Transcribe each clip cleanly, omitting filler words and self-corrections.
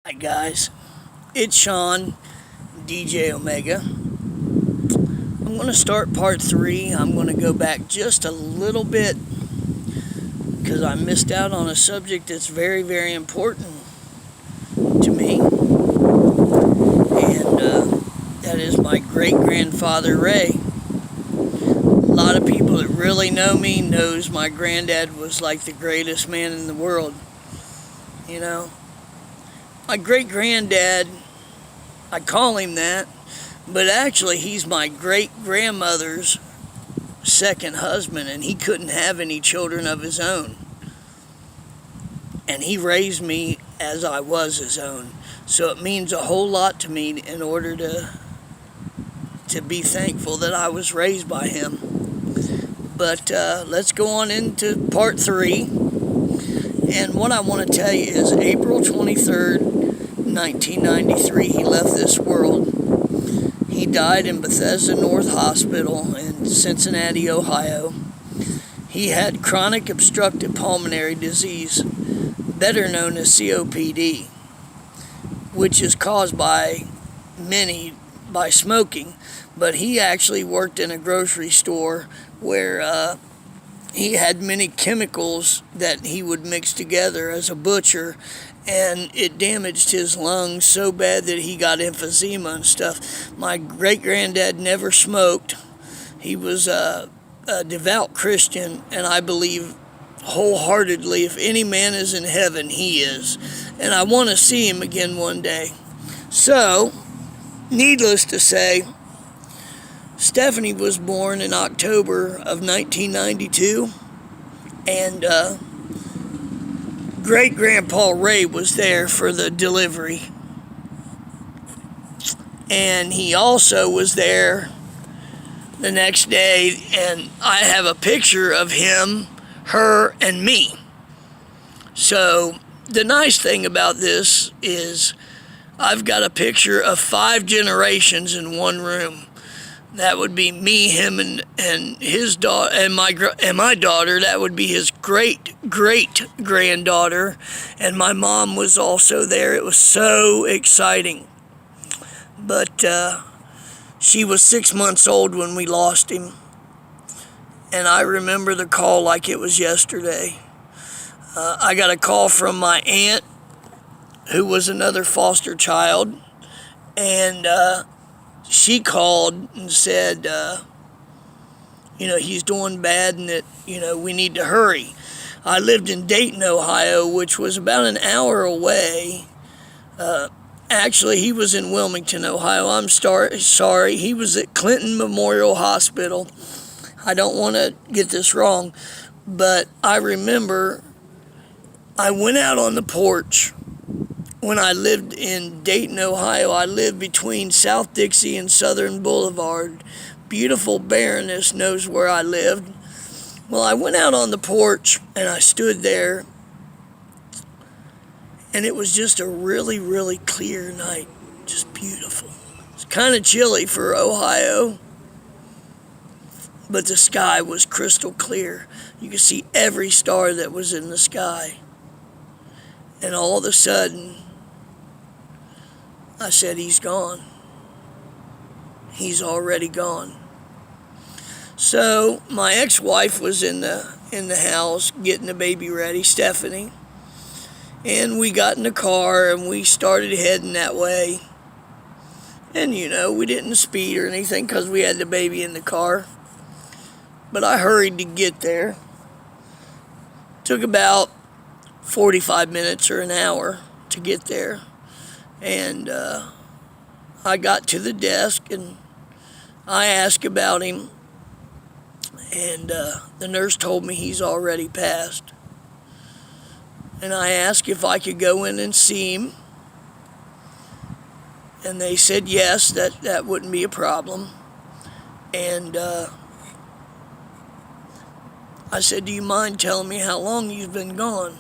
Hi guys, it's Sean, DJ Omega. I'm going to start part 3. I'm going to go back just a little bit because I missed out on a subject that's very, very important to me. And that is my great-grandfather Ray. A lot of people that really know me knows my granddad was like the greatest man in the world. You know, my great-granddad, I call him that, but actually he's my great-grandmother's second husband, and he couldn't have any children of his own. And he raised me as I was his own. So it means a whole lot to me in order to be thankful that I was raised by him. But let's go on into part 3. And what I want to tell you is April 23rd, 1993, he left this world. He died in Bethesda North Hospital in Cincinnati, Ohio. He had chronic obstructive pulmonary disease, better known as COPD, which is caused by smoking. But he actually worked in a grocery store where he had many chemicals that he would mix together as a butcher, and it damaged his lungs so bad that he got emphysema and stuff. My great-granddad never smoked. He was a devout Christian, and I believe wholeheartedly if any man is in heaven, he is. And I want to see him again one day. So, needless to say, Stephanie was born in October of 1992, and great-grandpa Ray was there for the delivery. And he also was there the next day, and I have a picture of him, her, and me. So the nice thing about this is I've got a picture of 5 generations in one room. That would be me, him, and his daughter, and my daughter. That would be his great-great-granddaughter, and my mom was also there. It was so exciting. But she was 6 months old when we lost him, and I remember the call like it was yesterday. I got a call from my aunt, who was another foster child, and she called and said, he's doing bad and that, we need to hurry. I lived in Dayton, Ohio, which was about an hour away. Actually, he was in Wilmington, Ohio. I'm sorry. He was at Clinton Memorial Hospital. I don't want to get this wrong, but I remember I went out on the porch. When I lived in Dayton, Ohio, I lived between South Dixie and Southern Boulevard. Beautiful Baroness knows where I lived. Well, I went out on the porch and I stood there, and it was just a really, really clear night. Just beautiful. It's kind of chilly for Ohio, but the sky was crystal clear. You could see every star that was in the sky. And all of a sudden, I said, he's gone. He's already gone. So my ex-wife was in the house getting the baby ready, Stephanie. And we got in the car and we started heading that way. And we didn't speed or anything because we had the baby in the car. But I hurried to get there. Took about 45 minutes or an hour to get there. And I got to the desk and I asked about him, and the nurse told me he's already passed. And I asked if I could go in and see him, and they said yes, that wouldn't be a problem. And I said, do you mind telling me how long you've been gone?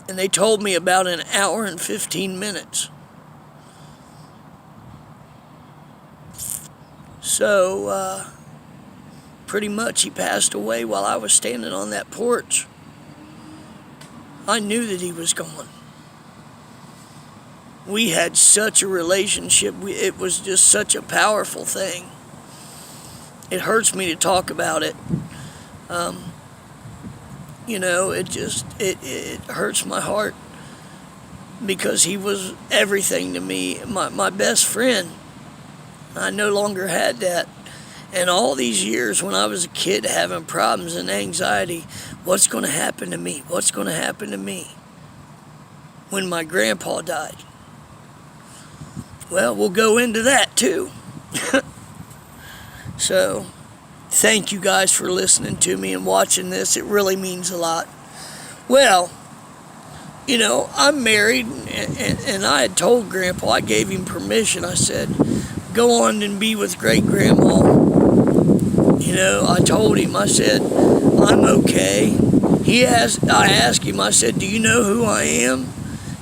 And they told me about an hour and 15 minutes. So, pretty much he passed away while I was standing on that porch. I knew that he was gone. We had such a relationship. It was just such a powerful thing. It hurts me to talk about it. It hurts my heart because he was everything to me, my best friend. I no longer had that. And all these years when I was a kid having problems and anxiety, what's going to happen to me? What's going to happen to me? When my grandpa died. Well, we'll go into that too. So, thank you guys for listening to me and watching this. It really means a lot. Well, I'm married, and I had told Grandpa, I gave him permission. I said, go on and be with great-grandma. I told him, I said, I'm okay. I asked him, I said, do you know who I am?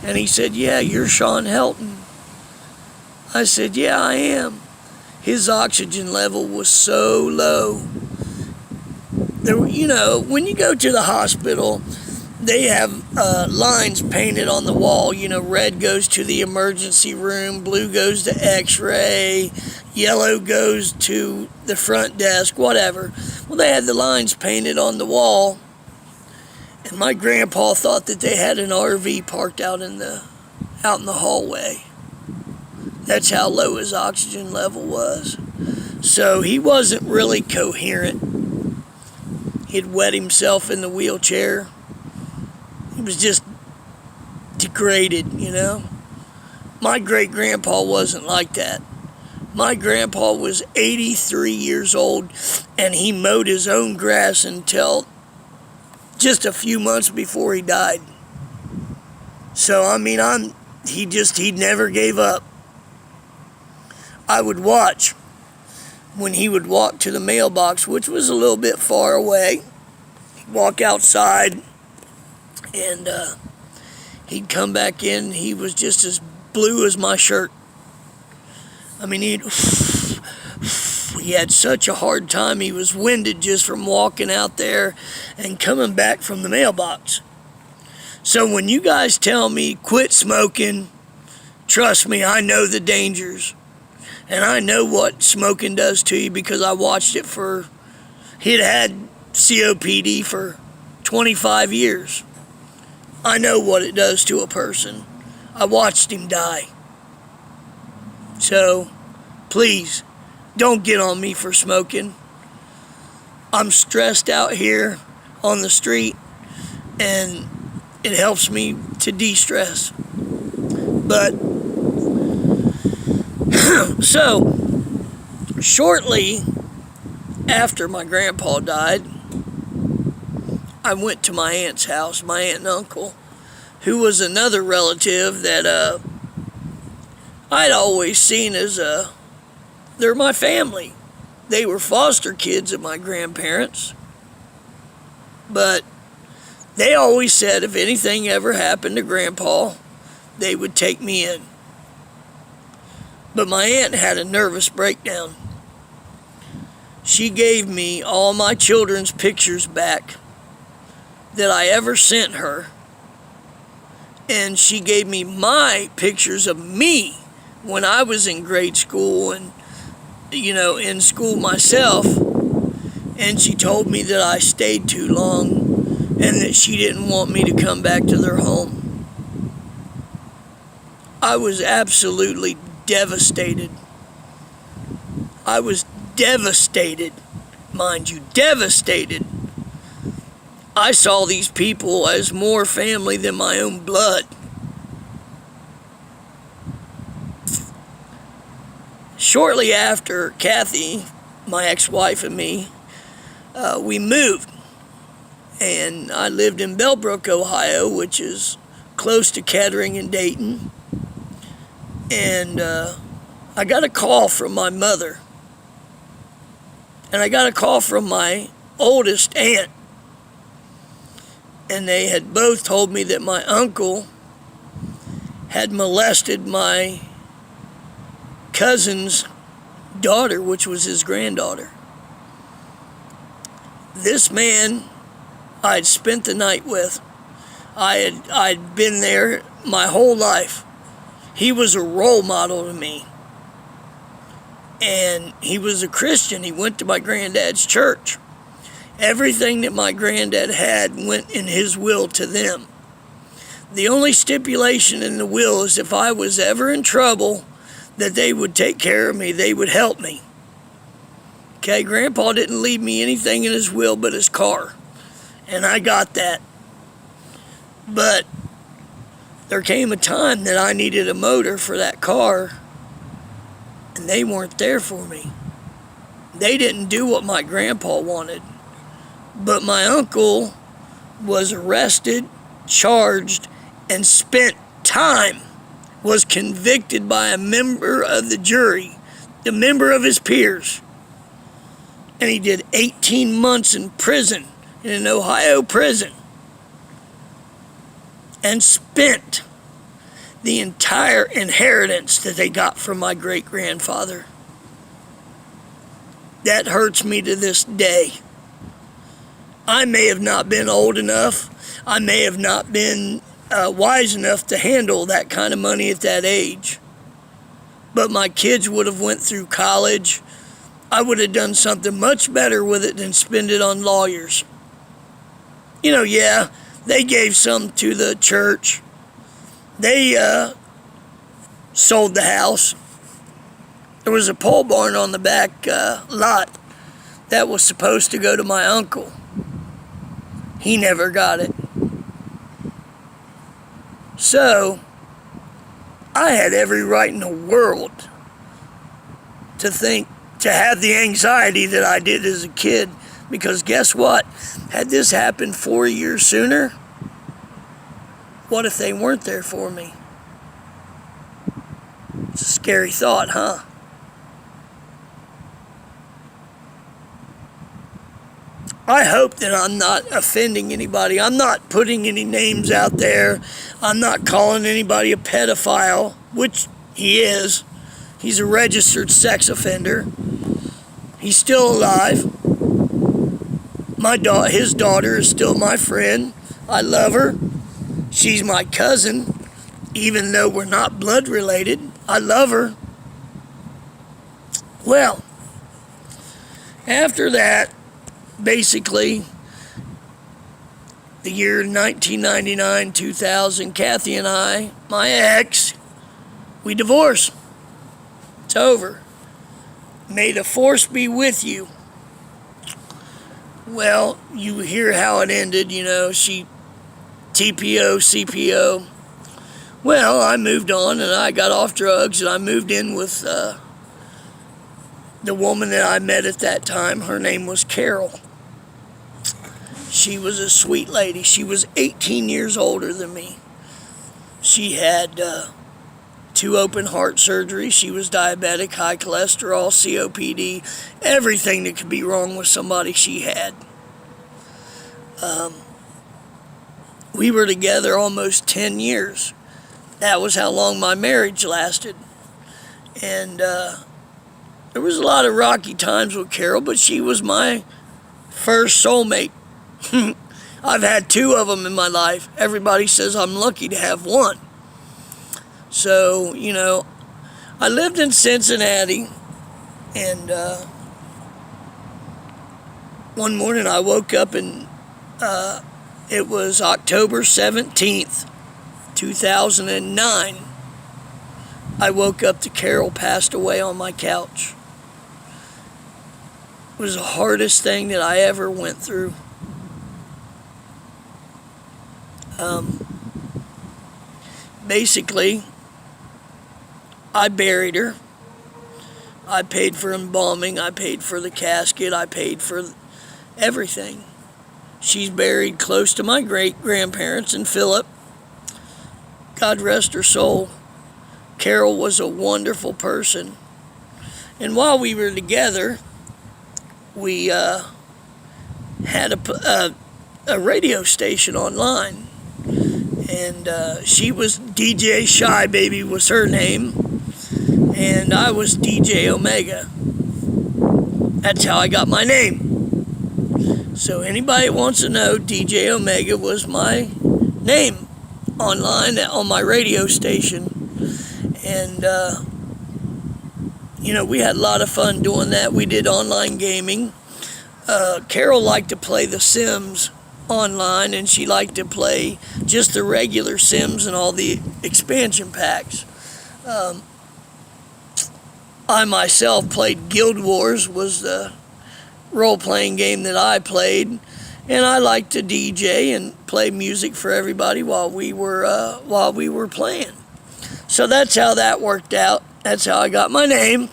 And he said, yeah, you're Sean Helton. I said, yeah, I am. His oxygen level was so low. When you go to the hospital, they have lines painted on the wall. Red goes to the emergency room, blue goes to x-ray, yellow goes to the front desk, whatever. Well, they had the lines painted on the wall, and my grandpa thought that they had an RV parked out in the hallway. That's how low his oxygen level was. So he wasn't really coherent. He'd wet himself in the wheelchair. He was just degraded, My great-grandpa wasn't like that. My grandpa was 83 years old, and he mowed his own grass until just a few months before he died. So, he never gave up. I would watch when he would walk to the mailbox, which was a little bit far away. He'd walk outside, and he'd come back in. He was just as blue as my shirt. He had such a hard time. He was winded just from walking out there and coming back from the mailbox. So when you guys tell me quit smoking, trust me, I know the dangers. And I know what smoking does to you because I watched it he'd had COPD for 25 years. I know what it does to a person. I watched him die. So, please, don't get on me for smoking. I'm stressed out here on the street, and it helps me to de-stress. But, so, shortly after my grandpa died, I went to my aunt's house, my aunt and uncle, who was another relative that I'd always seen as they're my family. They were foster kids of my grandparents. But they always said if anything ever happened to Grandpa, they would take me in. But my aunt had a nervous breakdown. She gave me all my children's pictures back that I ever sent her. And she gave me my pictures of me when I was in grade school and, in school myself. And she told me that I stayed too long and that she didn't want me to come back to their home. I was absolutely devastated. I was devastated, mind you, devastated. I saw these people as more family than my own blood. Shortly after Kathy, my ex-wife, and me, we moved. And I lived in Bellbrook, Ohio, which is close to Kettering and Dayton. And I got a call from my mother. And I got a call from my oldest aunt. And they had both told me that my uncle had molested my cousin's daughter, which was his granddaughter. This man I'd spent the night with. I'd been there my whole life. He was a role model to me. And he was a Christian. He went to my granddad's church. Everything that my granddad had went in his will to them. The only stipulation in the will is if I was ever in trouble, that they would take care of me. They would help me. Okay, Grandpa didn't leave me anything in his will but his car. And I got that. But there came a time that I needed a motor for that car, and they weren't there for me. They didn't do what my grandpa wanted. But my uncle was arrested, charged, and spent time, was convicted by a member of the jury, a member of his peers. And he did 18 months in prison, in an Ohio prison, and spent the entire inheritance that they got from my great-grandfather. That hurts me to this day. I may have not been old enough. I may have not been wise enough to handle that kind of money at that age. But my kids would have went through college. I would have done something much better with it than spend it on lawyers. You know, yeah, they gave some to the church. They sold the house. There was a pole barn on the back lot that was supposed to go to my uncle. He never got it. So, I had every right in the world to have the anxiety that I did as a kid, because guess what? Had this happened 4 years sooner, what if they weren't there for me? It's a scary thought, huh? I hope that I'm not offending anybody. I'm not putting any names out there. I'm not calling anybody a pedophile, which he is. He's a registered sex offender. He's still alive. His daughter is still my friend. I love her. She's my cousin, even though we're not blood related. I love her. Well, after that, basically, the year 1999, 2000, Kathy and I, my ex, we divorced. It's over. May the force be with you. Well, you hear how it ended, you know, she TPO, CPO. Well, I moved on and I got off drugs and I moved in with the woman that I met at that time. Her name was Carol. She was a sweet lady. She was 18 years older than me. She had 2 open heart surgeries. She was diabetic, high cholesterol, COPD, everything that could be wrong with somebody she had. We were together almost 10 years. That was how long my marriage lasted. And there was a lot of rocky times with Carol, but she was my first soulmate. I've had 2 of them in my life. Everybody says I'm lucky to have one. So, you know, I lived in Cincinnati, and one morning I woke up and it was October 17th, 2009. I woke up to Carol passed away on my couch. It was the hardest thing that I ever went through. Basically, I buried her. I paid for embalming. I paid for the casket. I paid for everything. She's buried close to my great-grandparents in Phillip. God rest her soul. Carol was a wonderful person. And while we were together, we had a radio station online. And she was DJ Shy Baby was her name. And I was DJ Omega. That's how I got my name. So anybody that wants to know, DJ Omega was my name online on my radio station. And, we had a lot of fun doing that. We did online gaming. Carol liked to play The Sims online, and she liked to play just the regular Sims and all the expansion packs. I myself played Guild Wars, was the role-playing game that I played, and I liked to DJ and play music for everybody while we were playing. So that's how that worked out. That's how I got my name.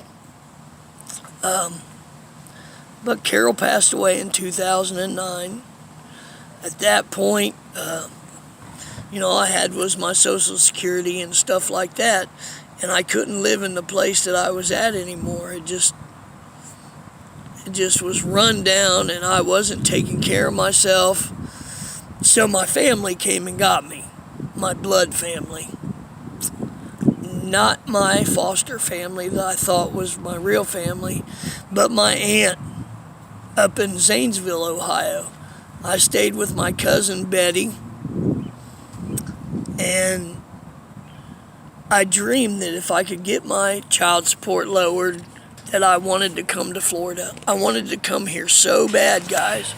But Carol passed away in 2009. At that point, I had was my Social Security and stuff like that, and I couldn't live in the place that I was at anymore. It just was run down, and I wasn't taking care of myself. So my family came and got me, my blood family. Not my foster family that I thought was my real family, but my aunt up in Zanesville, Ohio. I stayed with my cousin Betty, and I dreamed that if I could get my child support lowered, that I wanted to come to Florida. I wanted to come here so bad, guys.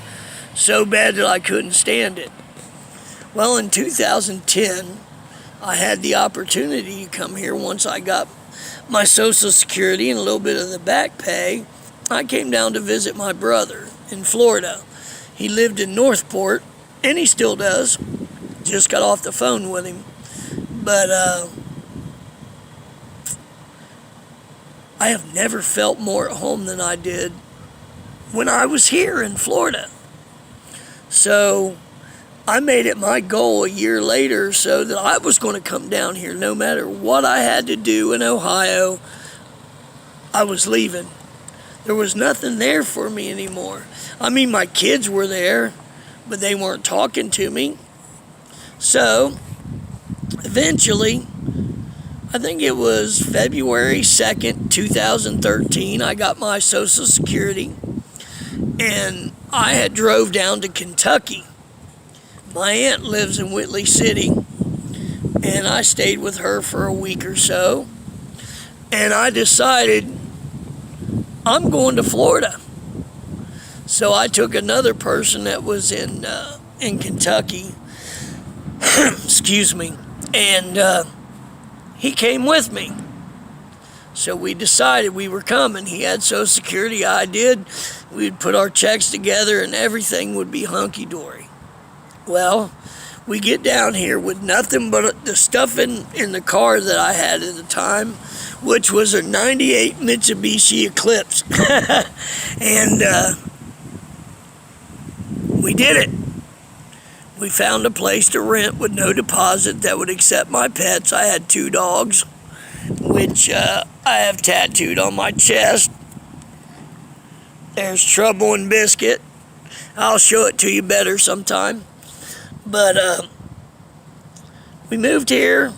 So bad that I couldn't stand it. Well, in 2010, I had the opportunity to come here once I got my Social Security and a little bit of the back pay. I came down to visit my brother in Florida. He lived in Northport, and he still does. Just got off the phone with him. But I have never felt more at home than I did when I was here in Florida. So I made it my goal a year later so that I was going to come down here no matter what I had to do in Ohio. I was leaving. There was nothing there for me anymore. I mean, my kids were there, but they weren't talking to me. So eventually, I think it was February 2nd, 2013, I got my Social Security, and I had drove down to Kentucky. My aunt lives in Whitley City, and I stayed with her for a week or so, and I decided I'm going to Florida. So I took another person that was in Kentucky, excuse me, and he came with me. So we decided we were coming. He had Social Security, I did. We'd put our checks together and everything would be hunky-dory. Well, we get down here with nothing but the stuff in the car that I had at the time, which was a 98 Mitsubishi Eclipse. And we did it. We found a place to rent with no deposit that would accept my pets. I had 2 dogs, which I have tattooed on my chest. There's Trouble and Biscuit. I'll show it to you better sometime. But we moved here,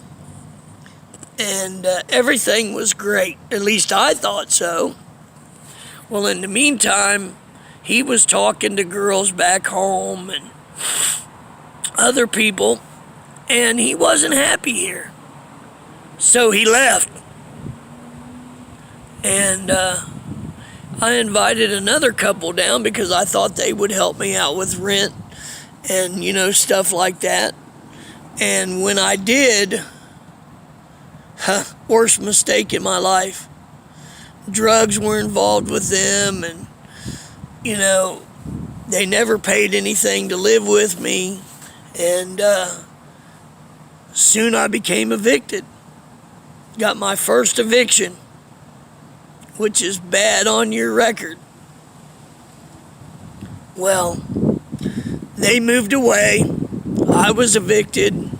and everything was great. At least I thought so. Well, in the meantime, he was talking to girls back home and other people, and he wasn't happy here. So he left. And I invited another couple down because I thought they would help me out with rent and, stuff like that. And when I did, worst mistake in my life. Drugs were involved with them, and, they never paid anything to live with me. And soon I became evicted. Got my first eviction, which is bad on your record. Well, they moved away. I was evicted.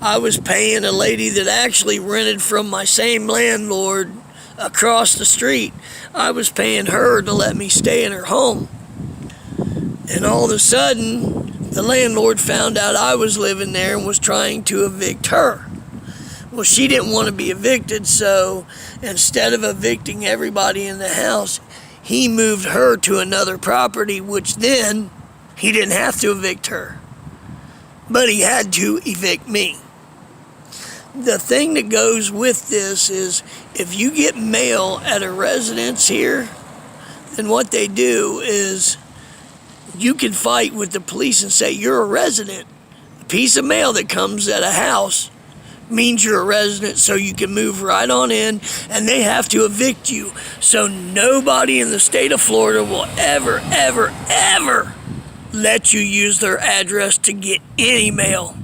I was paying a lady that actually rented from my same landlord across the street. I was paying her to let me stay in her home. And all of a sudden, the landlord found out I was living there and was trying to evict her. Well, she didn't want to be evicted, so instead of evicting everybody in the house, he moved her to another property, which then he didn't have to evict her. But he had to evict me. the thing that goes with this is if you get mail at a residence here, then what they do is you can fight with the police and say you're a resident. A piece of mail that comes at a house means you're a resident, so you can move right on in, and they have to evict you. So nobody in the state of Florida will ever let you use their address to get any mail,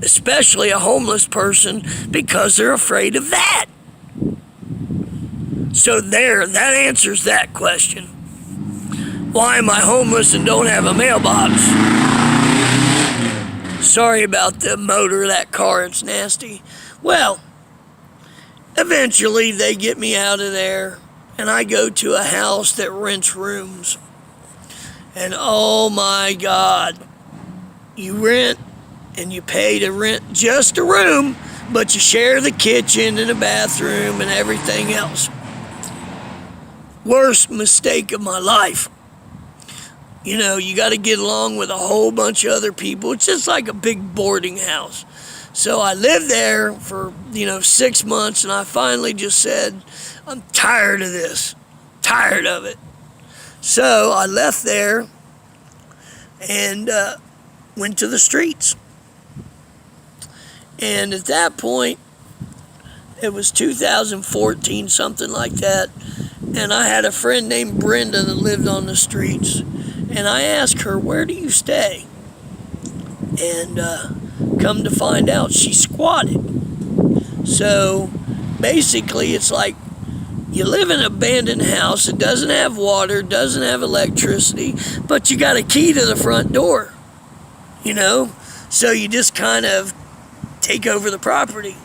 especially a homeless person, because they're afraid of that. So that answers that question. Why am I homeless and don't have a mailbox? Sorry about the motor of that car, it's nasty. Well, eventually they get me out of there, and I go to a house that rents rooms. And oh my God, you rent and you pay to rent just a room, but you share the kitchen and the bathroom and everything else. Worst mistake of my life. You know, you got to get along with a whole bunch of other people. It's just like a big boarding house. So I lived there for, 6 months, and I finally just said, I'm tired of this. Tired of it. So I left there and went to the streets. And at that point, it was 2014, something like that. And I had a friend named Brenda that lived on the streets. And I asked her, where do you stay? And come to find out, she squatted. So basically, it's like you live in an abandoned house. It doesn't have water, doesn't have electricity, but you got a key to the front door, So you just kind of take over the property.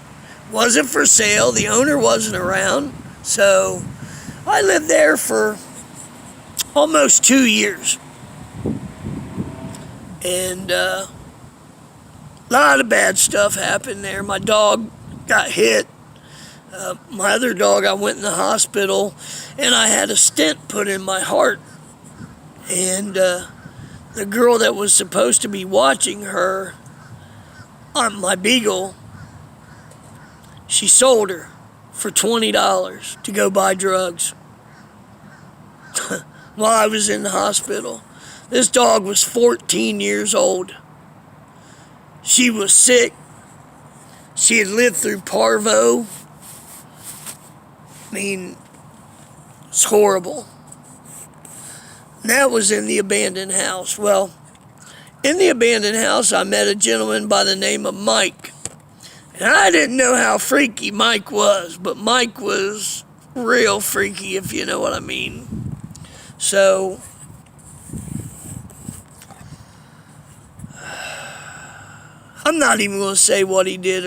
Wasn't for sale. The owner wasn't around. So I lived there for almost 2 years. And a lot of bad stuff happened there. My dog got hit. My other dog, I went in the hospital, and I had a stent put in my heart. And the girl that was supposed to be watching her, my beagle, she sold her for $20 to go buy drugs while I was in the hospital. This dog was 14 years old. She was sick. She had lived through parvo. I mean, it's horrible. And that was in the abandoned house. Well, in the abandoned house, I met a gentleman by the name of Mike. And I didn't know how freaky Mike was, but Mike was real freaky, if you know what I mean. So I'm not even going to say what he did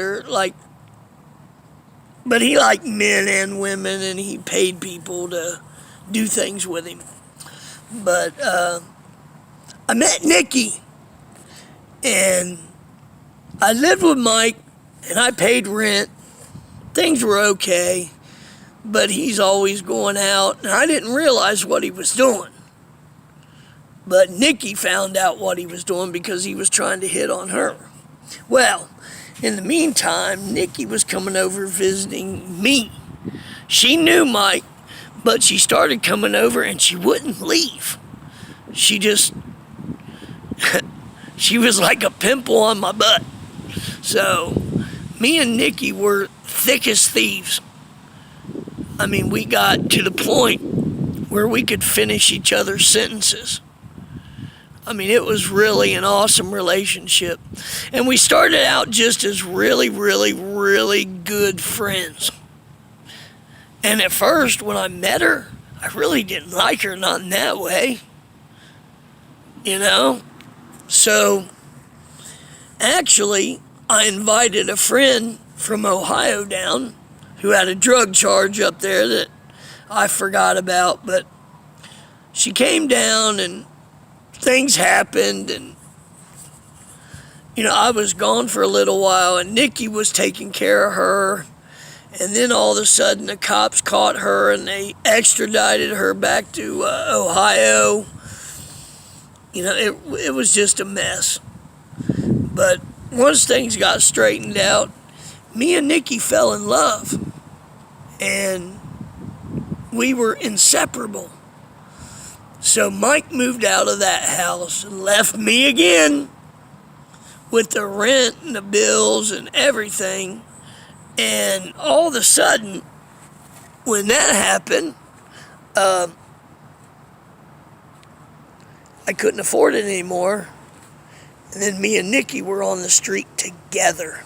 but he liked men and women, and he paid people to do things with him. But I met Nikki, and I lived with Mike, and I paid rent. Things were okay, but he's always going out, and I didn't realize what he was doing. But Nikki found out what he was doing because he was trying to hit on her. Well, in the meantime, Nikki was coming over visiting me. She knew Mike, but she started coming over and she wouldn't leave. She was like a pimple on my butt. So me and Nikki were thick as thieves. I mean, we got to the point where we could finish each other's sentences. I mean, it was really an awesome relationship. And we started out just as really, really, really good friends. And at first, when I met her, I really didn't like her, not in that way. So, actually, I invited a friend from Ohio down who had a drug charge up there that I forgot about. But she came down and things happened, and I was gone for a little while, and Nikki was taking care of her, and then all of a sudden the cops caught her and they extradited her back to Ohio. It was just a mess. But once things got straightened out, me and Nikki fell in love, and we were inseparable. So Mike moved out of that house and left me again with the rent and the bills and everything. And all of a sudden, when that happened, I couldn't afford it anymore. And then me and Nikki were on the street together.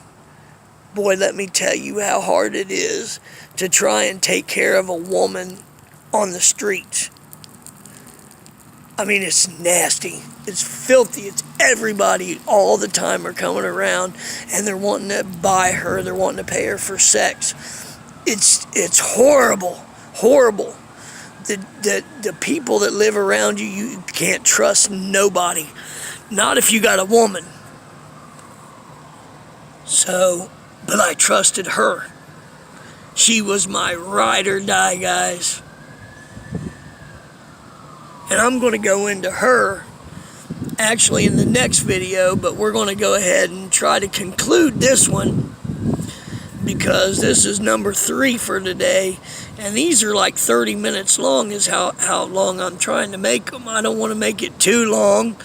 Boy, let me tell you how hard it is to try and take care of a woman on the streets. I mean, it's nasty. It's filthy. It's everybody all the time are coming around and they're wanting to buy her. They're wanting to pay her for sex. It's horrible. Horrible. The people that live around you, you can't trust nobody. Not if you got a woman. So, but I trusted her. She was my ride or die, guys. And I'm going to go into her actually in the next video, but we're going to go ahead and try to conclude this one because this is number 3 for today. And these are like 30 minutes long is how long I'm trying to make them. I don't want to make it too long,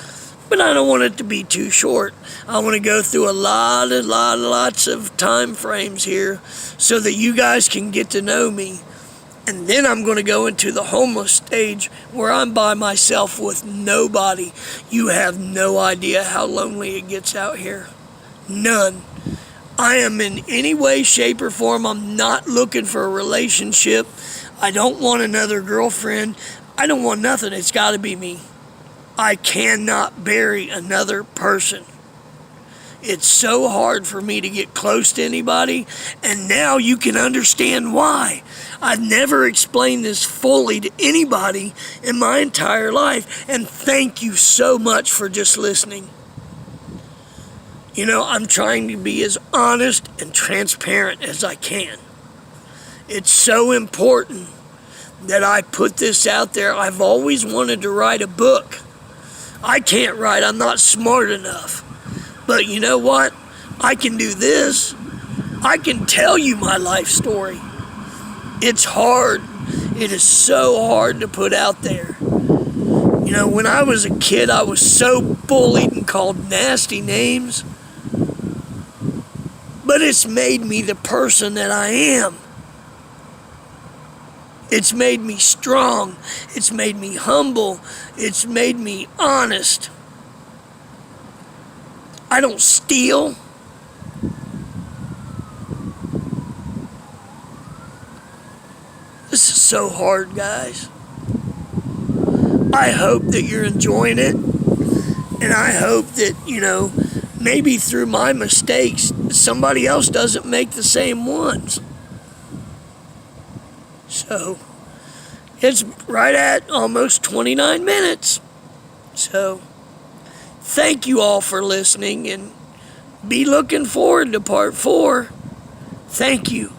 but I don't want it to be too short. I want to go through lots of time frames here so that you guys can get to know me. And then I'm going to go into the homeless stage where I'm by myself with nobody. You have no idea how lonely it gets out here. None. I am in any way, shape, or form. I'm not looking for a relationship. I don't want another girlfriend. I don't want nothing. It's got to be me. I cannot bury another person. It's so hard for me to get close to anybody, and now you can understand why. I've never explained this fully to anybody in my entire life, and thank you so much for just listening. You know, I'm trying to be as honest and transparent as I can. It's so important that I put this out there. I've always wanted to write a book. I can't write, I'm not smart enough. But you know what? I can do this. I can tell you my life story. It's hard. It is so hard to put out there. You know, when I was a kid, I was so bullied and called nasty names. But it's made me the person that I am. It's made me strong. It's made me humble. It's made me honest. I don't steal. This is so hard, guys. I hope that you're enjoying it. And I hope that, you know, maybe through my mistakes, somebody else doesn't make the same ones. So, it's right at almost 29 minutes. So, thank you all for listening and be looking forward to part 4. Thank you.